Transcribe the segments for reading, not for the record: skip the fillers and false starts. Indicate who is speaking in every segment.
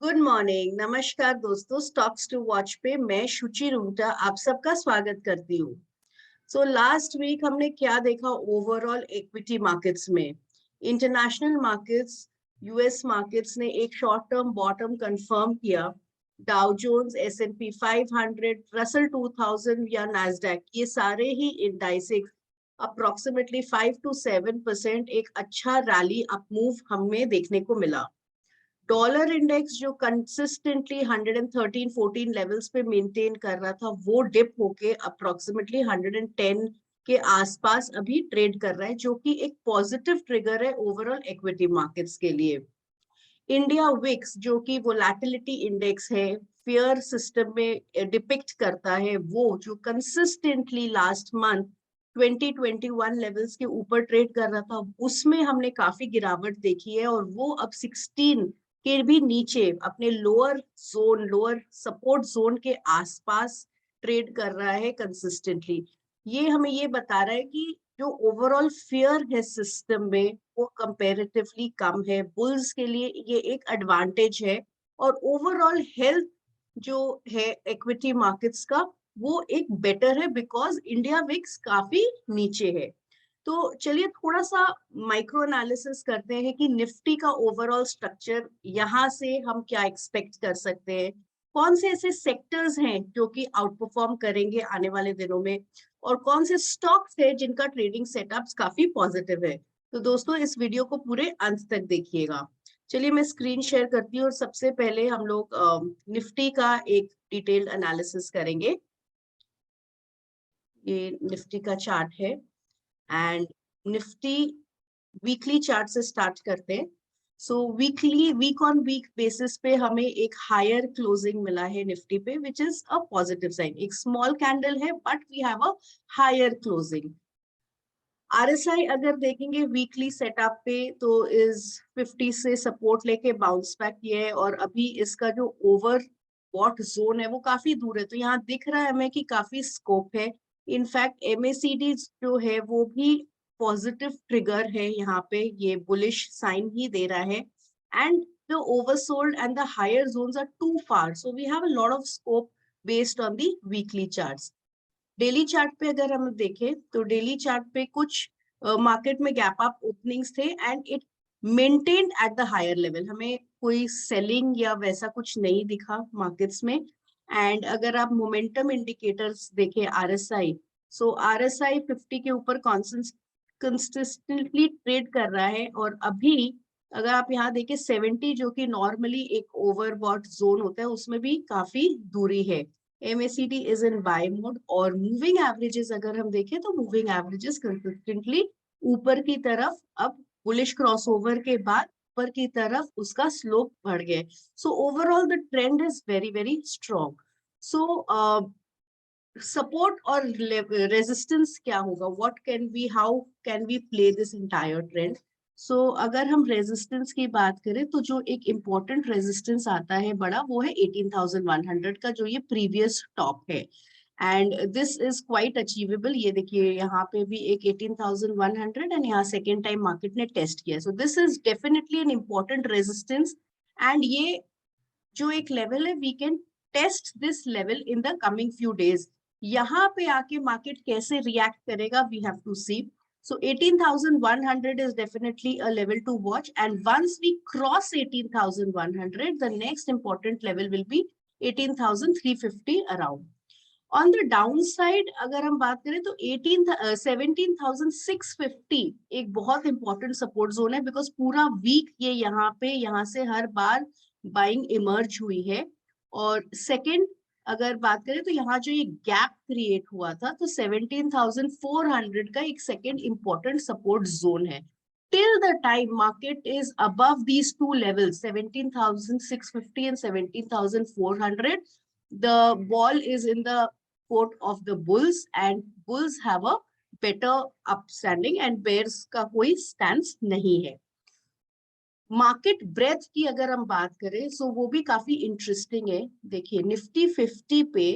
Speaker 1: Good morning, नमस्कार दोस्तों। Stocks to watch पे मैं शुचि रूंगटा आप सबका स्वागत करती हूँ। सो लास्ट वीक हमने क्या देखा ओवरऑल इक्विटी मार्केट्स में। इंटरनेशनल मार्केट्स, यूएस मार्केट्स ने एक शॉर्ट टर्म बॉटम कंफर्म किया। डाउ जोन्स, एस&पी 500, रसल 2000 या नैस्डैक, ये सारे ही इंडाइसेस अप्रोक्सीमेटली 5 to 7% एक अच्छा रैली अपमूव हमें देखने को मिला। डॉलर इंडेक्स जो कंसिस्टेंटली 113-14 लेवल्स पे मेंटेन कर रहा था, वो डिप होके अप्रोक्सीमेटली 110 के आसपास अभी ट्रेड कर रहा है, जो कि एक पॉजिटिव ट्रिगर है ओवरऑल इक्विटी मार्केट्स के लिए। इंडिया विक्स जो कि वोलेटिलिटी इंडेक्स है, फियर सिस्टम में डिपिक्ट करता है, वो जो कंसिस्टेंटली लास्ट मंथ 2021 लेवल्स के ऊपर ट्रेड कर रहा था, उसमें हमने काफी गिरावट देखी है और वो अब 16 के भी नीचे अपने लोअर सपोर्ट जोन के आसपास ट्रेड कर रहा है कंसिस्टेंटली। ये हमें ये बता रहा है कि जो ओवरऑल फियर है सिस्टम में वो कंपैरेटिवली कम है। बुल्स के लिए ये एक एडवांटेज है और ओवरऑल हेल्थ जो है इक्विटी मार्केट्स का वो एक बेटर है बिकॉज इंडिया विक्स काफी नीचे है। तो चलिए थोड़ा सा माइक्रो एनालिसिस करते हैं कि निफ्टी का ओवरऑल स्ट्रक्चर, यहाँ से हम क्या एक्सपेक्ट कर सकते हैं, कौन से ऐसे सेक्टर्स हैं जो कि आउट परफॉर्म करेंगे आने वाले दिनों में, और कौन से स्टॉक्स है जिनका ट्रेडिंग सेटअप्स काफी पॉजिटिव है। तो दोस्तों इस वीडियो को पूरे अंत तक देखिएगा। चलिए मैं स्क्रीन शेयर करती हूँ और सबसे पहले हम लोग निफ्टी का एक डिटेल्ड एनालिसिस करेंगे। ये निफ्टी का चार्ट है एंड निफ्टी वीकली चार्ट से स्टार्ट करते हैं। So week on week basis पे हमें एक हायर क्लोजिंग मिला है निफ्टी पे, which is a positive sign. एक स्मॉल कैंडल है but we have a higher closing. RSI अगर देखेंगे वीकली सेटअप पे तो इज 50 से सपोर्ट लेके बाउंस बैक किया है और अभी इसका जो ओवर बॉट जोन है वो काफी दूर है, तो यहाँ दिख रहा है हमें कि काफी स्कोप है। इनफैक्ट एमएसीडी जो है वो भी पॉजिटिव ट्रिगर है, यहाँ पे ये बुलिश साइन ही दे रहा है। And the oversold and the higher zones are too far, so we have a lot of scope based on the weekly charts. Daily chart पे अगर हम देखें तो डेली चार्ट पे कुछ मार्केट में गैप अप ओपनिंग्स थे and it maintained at the higher level. हमें कोई सेलिंग या वैसा कुछ नहीं दिखा मार्केट्स में। एंड अगर आप मोमेंटम इंडिकेटर्स देखें आरएसआई, सो आरएसआई 50 के ऊपर कंसिस्टेंटली ट्रेड कर रहा है और अभी अगर आप यहाँ देखें 70 जो कि नॉर्मली एक ओवरबॉट जोन होता है उसमें भी काफी दूरी है। MACD is in buy mode और मूविंग एवरेजेस अगर हम देखें तो मूविंग एवरेजेस कंसिस्टेंटली ऊपर की तरफ, अब बुलिश क्रॉसओवर के बाद ऊपर की तरफ उसका स्लोप बढ़ गया। So overall the trend is very very strong. So support और रेजिस्टेंस क्या होगा, what can we, how can we play this entire trend. So अगर हम रेजिस्टेंस की बात करें तो जो एक इम्पोर्टेंट रेजिस्टेंस आता है बड़ा, वो है 18,100 का, जो ये प्रीवियस टॉप है and this is quite achievable. ये देखिए यहाँ पे भी एक 18,100 एंड यहाँ सेकेंड टाइम मार्केट ने टेस्ट किया। So this is definitely an important resistance and ये जो एक लेवल है we can test this level in the coming few days. यहाँ पे आके मार्केट कैसे रिएक्ट करेगा we have to see. So 18,100 is definitely a level to watch, and once we cross 18,100, the next important level will be 18,350 around. On the downside अगर हम बात करें तो 17,650 एक बहुत इंपॉर्टेंट सपोर्ट जोन है बिकॉज पूरा वीक ये यहाँ से हर बार बाइंग इमर्ज हुई है। और सेकंड अगर बात करें तो यहाँ जो ये गैप क्रिएट हुआ था तो 17,400 का एक सेकंड इंपॉर्टेंट सपोर्ट जोन है। Till the time market is above these two levels, 17,650 and 17,400, the ball is in the court of the bulls and bulls have a better upstanding and bears का कोई stance नहीं है। Market breath की अगर हम बात करें सो वो भी काफी इंटरेस्टिंग है। देखिए निफ्टी 50 पे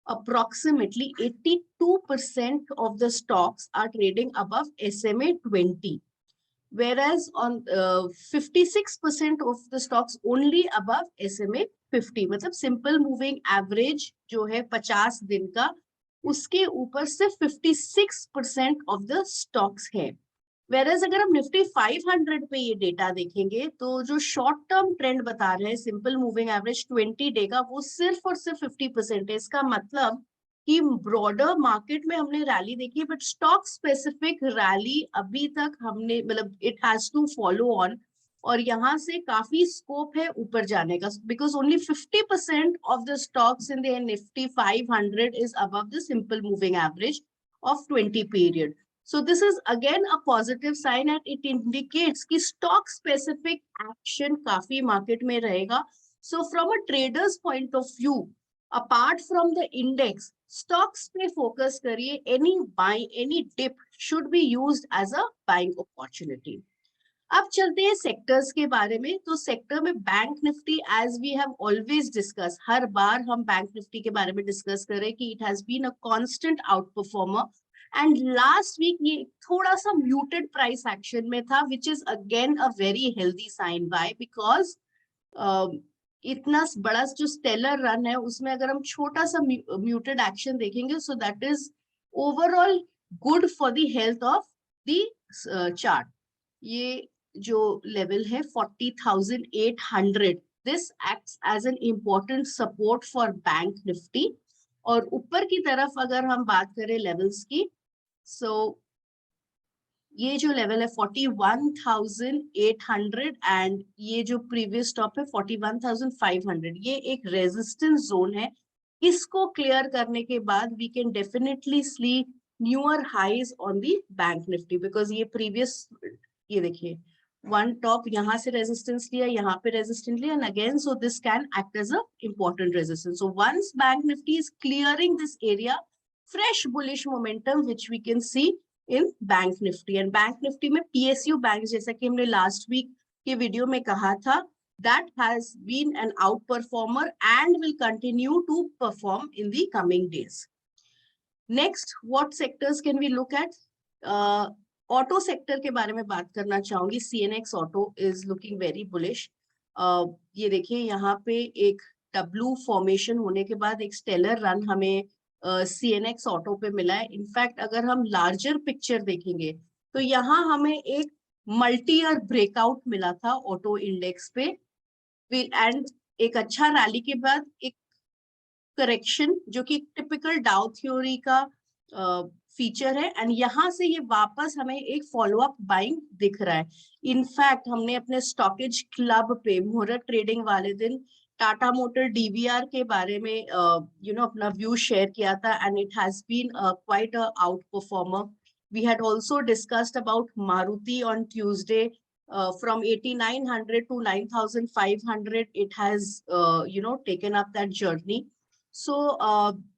Speaker 1: approximately 82% of the stocks are trading above SMA 20, whereas on 56% of the stocks only above SMA 50, मतलब सिंपल मूविंग एवरेज जो है 50 दिन का, उसके ऊपर सिर्फ 56% ऑफ द स्टॉक्स है। वेरएज अगर हम निफ्टी 500 पे ये डेटा देखेंगे तो जो शॉर्ट टर्म ट्रेंड बता रहे हैं सिंपल मूविंग एवरेज 20 डे का, वो सिर्फ और सिर्फ 50% है। इसका मतलब कि ब्रॉडर मार्केट में हमने रैली देखी है, बट स्टॉक स्पेसिफिक रैली अभी तक हमने मतलब it has to follow on, और यहाँ से काफी स्कोप है ऊपर जाने का, because only 50% of the stocks in the Nifty 500 is above the simple moving average of 20 period. So this is again a positive sign and it indicates कि stock specific action काफी market में रहेगा. So from a trader's point of view, apart from the index, stocks पे focus करिए. Any buy, any dip should be used as a buying opportunity. अब चलते हैं sectors के बारे में. तो सेक्टर में bank Nifty, as we have always discuss, हर बार हम बैंक निफ्टी के बारे में डिस्कस करें कि it has been a constant outperformer, and last week ये थोड़ा सा म्यूटेड प्राइस एक्शन में था, which is again a very healthy sign. By because इतना बड़ा जो स्टेलर रन है उसमें अगर हम छोटा सा म्यूटेड एक्शन देखेंगे, so that is overall good for the health of the chart. ये जो लेवल है 40,800, this acts as an important support for bank Nifty. और ऊपर की तरफ अगर हम बात करें लेवल्स की, सो ये जो लेवल है 41,800 एंड ये जो प्रीवियस टॉप है 41,500, ये एक रेजिस्टेंस जोन है. इसको क्लियर करने के बाद we can definitely see newer highs on the bank Nifty, because ये प्रीवियस, ये देखिए वन टॉप यहाँ से रेजिस्टेंस लिया, यहाँ पे रेजिस्टेंस लिया, and again so this can act as a important resistance. So once bank Nifty is clearing this area, fresh bullish momentum which we can see in bank Nifty. And bank Nifty में PSU bank, जैसा कि हमने last week के video में कहा था, that has been an outperformer and will continue to perform in the coming days. Next, what sectors can we look at? Auto sector के बारे में बात करना चाहूंगी. CNX auto is looking very bullish. ये देखिए यहाँ पे एक डब्ल्यू फॉर्मेशन होने के बाद एक स्टेलर रन हमें CNX ऑटो पे मिला है. इनफैक्ट अगर हम लार्जर पिक्चर देखेंगे तो यहाँ हमें एक मल्टी ईयर ब्रेकआउट मिला था ऑटो इंडेक्स पे, एंड एक अच्छा रैली के बाद एक करेक्शन जो कि टिपिकल डाउ थ्योरी का फीचर है, एंड यहाँ से ये वापस हमें एक फॉलोअप बाइंग दिख रहा है. इनफैक्ट हमने अपने स्टॉकेज क्लब पे मुहूर्त ट्रेडिंग वाले दिन टाटा मोटर DVR के बारे में अपना व्यू शेयर किया था, and it has been quite a outperformer. We had also discussed about Maruti on Tuesday. From 8,900 to 9,500, it has taken up that journey. So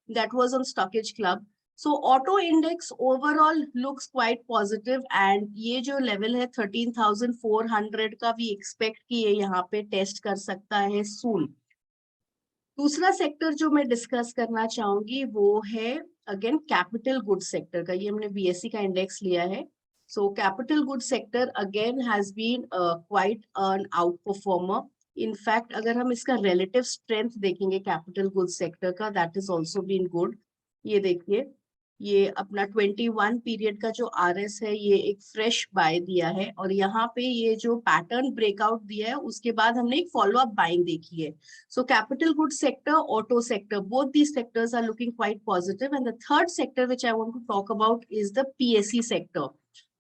Speaker 1: that was on Stockage Club. So auto index overall looks quite positive, and ये जो level है 13,400 का, we expect कि ये यहाँ पे test कर सकता है soon. दूसरा सेक्टर जो मैं डिस्कस करना चाहूंगी वो है अगेन कैपिटल गुड सेक्टर का. ये हमने BSE का इंडेक्स लिया है. So capital goods sector again has been quite an outperformer. In fact, अगर हम इसका relative strength देखेंगे capital goods sector का, that has also been good. ये देखिए, ये अपना 21 पीरियड का जो RS है ये एक फ्रेश बाय दिया है, और यहाँ पे ये जो पैटर्न ब्रेकआउट दिया है उसके बाद हमने एक फॉलो अप बाइंग देखी है. So capital good sector, auto sector, both these sectors are looking quite positive. And the third sector which I want to talk about is the PSE sector,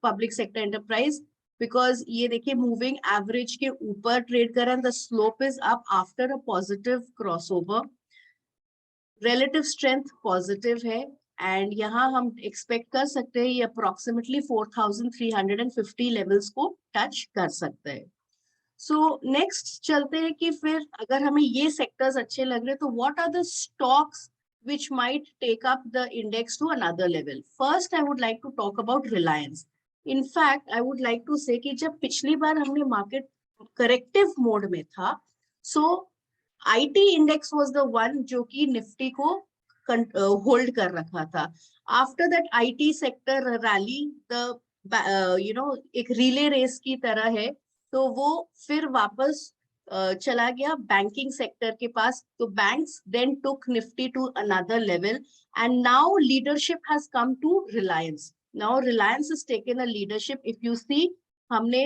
Speaker 1: public sector enterprise, because ये देखिए moving average के ऊपर trade कर रहा है. The slope is up after a positive crossover. Relative strength positive है, and यहाँ हम एक्सपेक्ट कर सकते हैं ये अप्रोक्सीमेटली 4,350 लेवल्स को टच कर सकते हैं. सो नेक्स्ट चलते हैं कि फिर अगर हमें ये सेक्टर्स अच्छे लग रहे हैं तो what are the stocks which might take up the index to another level. First, I would like to talk about Reliance. In fact, I would like to say कि जब पिछली बार हमने मार्केट करेक्टिव मोड में था, so IT index was the one जो कि Nifty को hold कर रखा था. After that IT sector rally, the एक रिले रेस की तरह है, तो वो फिर वापस चला गया बैंकिंग सेक्टर के पास. तो banks then took Nifty to another level and now leadership has come to Reliance. Now Reliance is taken a leadership. If you see, हमने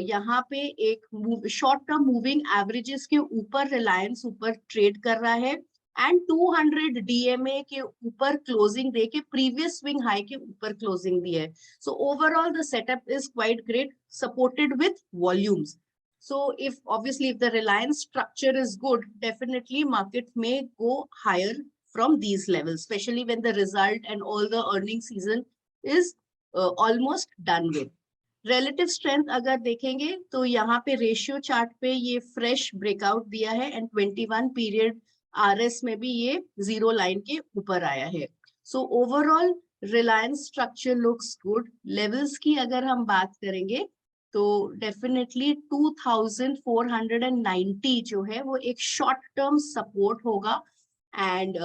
Speaker 1: यहाँ पे एक शॉर्ट टर्म मूविंग एवरेजेस के ऊपर रिलायंस ऊपर ट्रेड कर रहा है एंड 200 डीएमए के ऊपर क्लोजिंग दे के प्रीवियस स्विंग हाई के ऊपर क्लोजिंग दी है. So overall, the setup is quite great, supported with volumes. So if the Reliance structure is good, definitely market may go higher from these levels, especially when the result and all the earning season is almost done with. Relative strength अगर देखेंगे तो यहाँ पे ratio chart पे ये fresh breakout दिया है and 21 period RS में भी ये जीरो लाइन के ऊपर आया है. So overall Reliance structure looks good. Levels की अगर हम बात करेंगे तो डेफिनेटली 2490 जो है वो एक शॉर्ट टर्म सपोर्ट होगा. एंड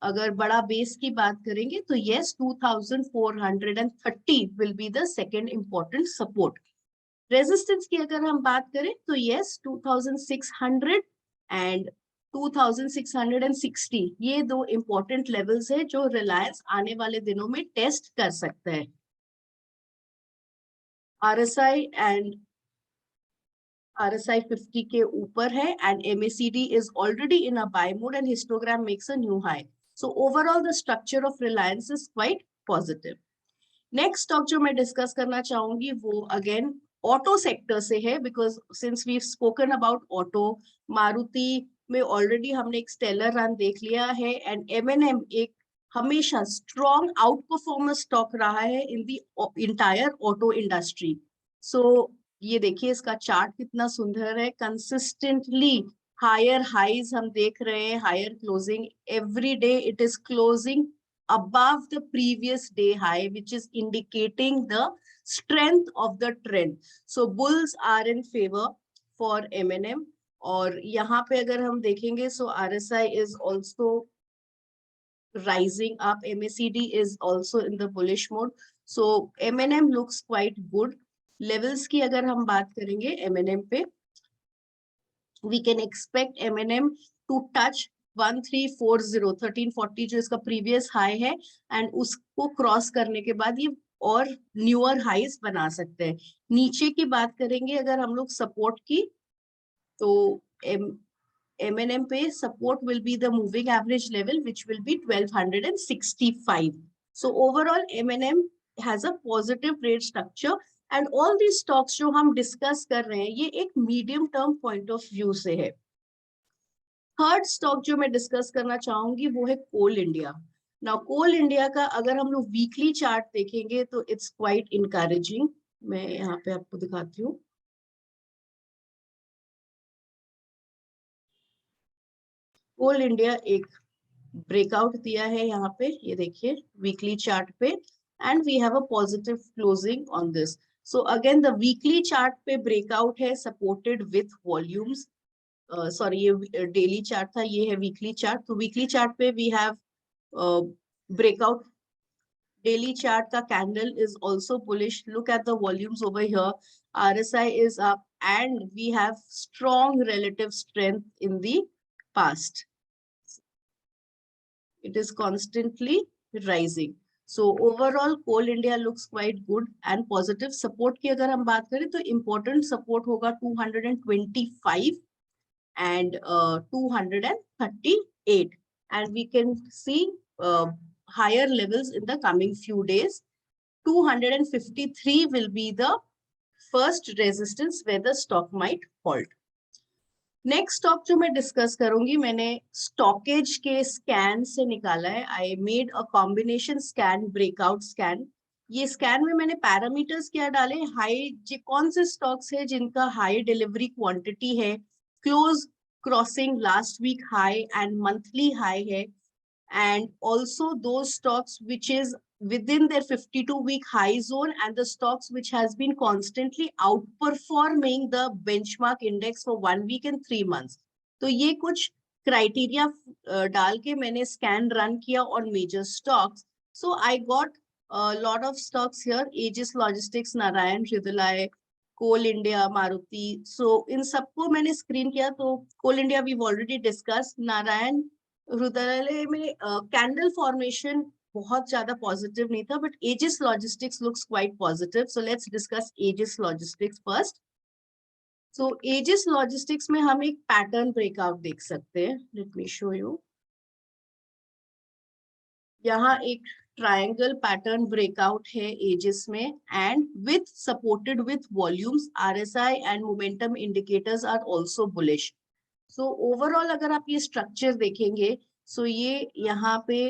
Speaker 1: अगर बड़ा बेस की बात करेंगे तो yes 2430 will be the second important support. Resistance की अगर हम बात करें तो यस 2600 एंड 2660 ये दो इंपॉर्टेंट लेवल्स है जो रिलायंस आने वाले दिनों में टेस्ट कर सकता है. RSI 50 के ऊपर है and MACD is already in a buy mode and histogram makes a new high. So overall the structure of Reliance is quite positive. Next stock जो मैं डिस्कस करना चाहूंगी वो अगेन ऑटो सेक्टर से है, because since we spoken about auto, Maruti में already हमने एक स्टेलर रन देख लिया है एंड M&M एक हमेशा स्ट्रॉन्ग आउट परफॉर्मर स्टॉक रहा है इन दी इंटायर ऑटो इंडस्ट्री. सो ये देखिए इसका चार्ट कितना सुंदर है. कंसिस्टेंटली हायर हाइज हम देख रहे हैं, higher closing every day. It is closing above the previous day high, which is indicating the strength of the trend. So bulls are in favor for M&M. और यहाँ पे अगर हम देखेंगे so RSI is also rising up. MACD is also in the bullish mode. So M&M looks quite good. Levels की अगर हम बात करेंगे M&M पे, we can expect M&M to touch 1340 जो इसका प्रीवियस हाई है एंड उसको क्रॉस करने के बाद ये और न्यूअर हाइज बना सकते हैं. नीचे की बात करेंगे अगर हम लोग सपोर्ट की तो M&M पे support will be the moving average level which will be 1265. So overall M&M has a positive rate structure and all the stocks जो हम डिस्कस कर रहे हैं ये एक medium term point of view से है. थर्ड स्टॉक जो मैं डिस्कस करना चाहूंगी वो है कोल इंडिया. नाउ कोल इंडिया का अगर हम लोग वीकली चार्ट देखेंगे तो इट्स क्वाइट इनकरेजिंग. मैं यहाँ पे आपको दिखाती हूँ. कोल इंडिया एक ब्रेकआउट दिया है यहाँ पे, ये देखिए वीकली चार्ट पे and we have a positive closing on this. So again the weekly chart पे ब्रेकआउट है सपोर्टेड विथ वॉल्यूम्स. सॉरी ये डेली चार्ट था, ये है वीकली चार्ट. तो वीकली चार्ट पे we have breakout. Daily chart ka candle is also bullish. Look at the volumes over here. RSI is up and we have strong relative strength in the past. It is constantly rising. So overall Coal India looks quite good and positive. Support की अगर हम बात करें तो important support होगा 225 and 238 and we can see higher levels in the coming few days. 253 will be the first resistance where the stock might halt. Next stock जो मैं discuss करूंगी मैंने स्टॉकेज के स्कैन से निकाला है. I made a combination scan, breakout scan. ये scan में मैंने पैरामीटर्स क्या डाले, हाई कौन से स्टॉक्स है जिनका हाई डिलीवरी क्वांटिटी है, close crossing last week high and monthly high है, and also those stocks which is within their 52-week high zone and the stocks which has been constantly outperforming the benchmark index for 1 week and 3 months. तो ये कुछ criteria डाल के मैंने scan run किया on major stocks. So I got lot of stocks here, Aegis Logistics, Narayan Hridayalaya, Coal India, Maruti. So in सबको मैंने screen किया, तो Coal India we've already discussed. Narayan Hridayalaya में candle formation बहुत ज्यादा positive नहीं था, but Aegis Logistics looks quite positive. So let's discuss Aegis Logistics first. So Aegis Logistics में हम एक पैटर्न ब्रेकआउट देख सकते हैं. Let me show you. यहाँ एक ट्रायंगल पैटर्न ब्रेकआउट है एजिस में, and with supported with volumes. RSI and momentum indicators are also bullish. So overall अगर आप ये स्ट्रक्चर देखेंगे, सो ये यहाँ पे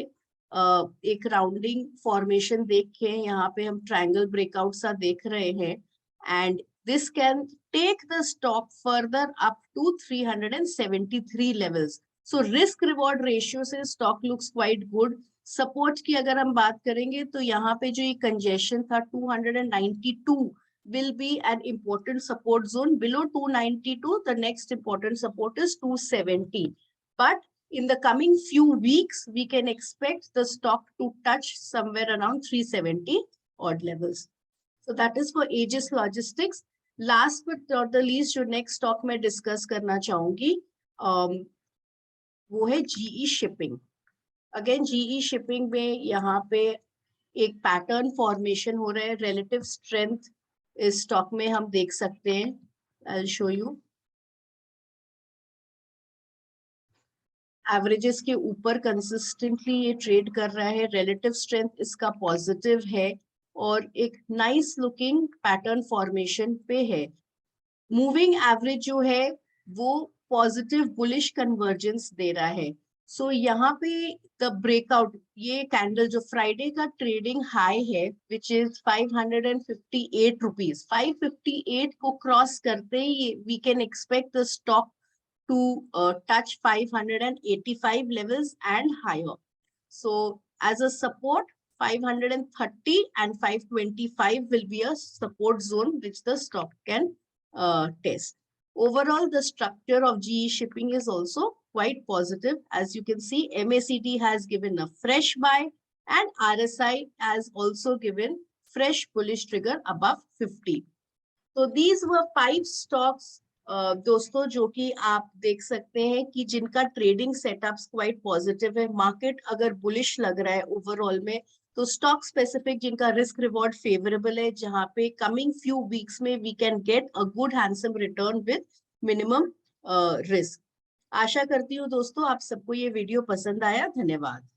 Speaker 1: एक राउंडिंग फॉर्मेशन देख के यहाँ पे हम ट्रायंगल ब्रेकआउट सा देख रहे हैं, and this can take the stock further up to 373 levels. So risk reward ratio से stock looks quite good. Support की अगर हम बात करेंगे तो यहाँ पे जो ये कंजेशन था 292 will be an important support zone. Below 292, the next important support is 270. But in the coming few weeks, we can expect the stock to touch somewhere around 370 odd levels. So that is for Aegis Logistics. Last but not the least, जो next stock मैं discuss करना चाहूंगी, वो है GE Shipping. Again, GE Shipping में यहाँ पे एक पैटर्न फॉर्मेशन हो रहा है. रिलेटिव स्ट्रेंथ इस स्टॉक में हम देख सकते हैं. I will show you. Averages के ऊपर कंसिस्टेंटली ये ट्रेड कर रहा है. रिलेटिव स्ट्रेंथ इसका पॉजिटिव है और एक नाइस लुकिंग पैटर्न फॉर्मेशन पे है. मूविंग एवरेज जो है वो पॉजिटिव बुलिश कन्वर्जेंस दे रहा है. सो यहाँ पे द ब्रेकआउट, ये कैंडल जो फ्राइडे का ट्रेडिंग हाई है विच इज 558 रुपीज, 558 को क्रॉस करते ही we can expect the stock to touch 585 levels and higher. So as a support 530 and 525 will be a support zone which the stock can test. Overall, the structure of GE Shipping is also quite positive. As you can see, MACD has given a fresh buy and RSI has also given fresh bullish trigger above 50. So these were 5 stocks, दोस्तों, जो कि आप देख सकते हैं कि जिनका trading setups quite positive है. मार्केट अगर बुलिश लग रहा है ओवरऑल में, तो स्टॉक स्पेसिफिक जिनका रिस्क रिवॉर्ड फेवरेबल है, जहां पे कमिंग फ्यू वीक्स में we can get a good handsome return with minimum risk. आशा करती हूँ दोस्तों आप सबको ये वीडियो पसंद आया. धन्यवाद.